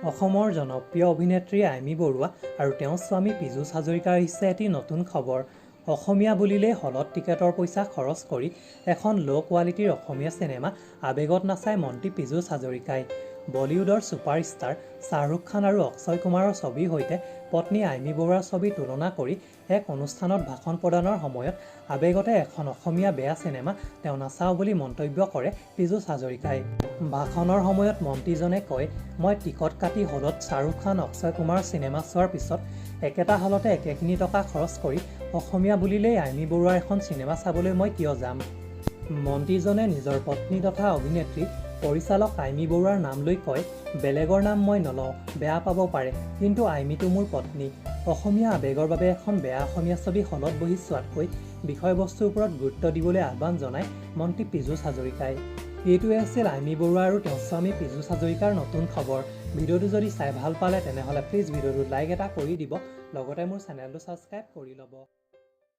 অসমৰ জনপ্ৰিয় অভিনেত্ৰী আইমী বৰুৱা আৰু তেওঁৰ স্বামী পিজুছ হাজৰিকাৰ আহিছে এটি নতুন খবৰ। অসমীয়া বুলিলেই হলত টিকেটৰ পইচা খৰচ কৰি এখন ল' কোৱালিটিৰ অসমীয়া চিনেমা আৱেগত নাচায় মন্ত্ৰী পিজুছ হাজৰিকাই। বলিউডৰ ছুপাৰষ্টাৰ শ্বাহৰুখ খান আৰু অক্ষয় কুমাৰৰ ছবিৰ সৈতে পত্নী আইমী বৰুৱাৰ ছবি তুলনা কৰি এক অনুষ্ঠানত ভাষণ প্ৰদানৰ সময়ত আৱেগতে এখন অসমীয়া বেয়া চিনেমা তেওঁ নাচাওঁ বুলি মন্তব্য কৰে পিজুছ হাজৰিকাই। ভাষণৰ সময়ত মন্ত্ৰীজনে কয়, মই টিকট কাটি হলত শ্বাহৰুখ খান অক্ষয় কুমাৰৰ চিনেমা চোৱাৰ পিছত একেটা হলতে একেখিনি টকা খৰচ কৰি অসমীয়া বুলিলেই আইমী বৰুৱাৰ এখন চিনেমা চাবলৈ মই কিয় যাম। মন্ত্ৰীজনে নিজৰ পত্নী তথা অভিনেত্ৰী পৰিচালক আইমী বৰুৱাৰ নাম লৈ কয়, বেলেগৰ নাম মই নলওঁ, বেয়া পাব পাৰে, কিন্তু আইমীটো মোৰ পত্নী। অসমীয়া আৱেগৰ বাবে এখন বেয়া অসমীয়া ছবি হলত বহি চোৱাতকৈ বিষয়বস্তুৰ ওপৰত গুৰুত্ব দিবলৈ আহ্বান জনায় মন্ত্ৰী পিজুছ হাজৰিকাই। এইটোৱে আছিল আইমী বৰুৱা আৰু তেওঁৰ স্বামী পিজুছ হাজৰিকাৰ নতুন খবৰ। ভিডিঅ'টো যদি চাই ভাল পালে তেনেহ'লে প্লিজ ভিডিঅ'টো লাইক এটা কৰি দিব, লগতে মোৰ চেনেলটো ছাবস্ক্ৰাইব কৰি ল'ব।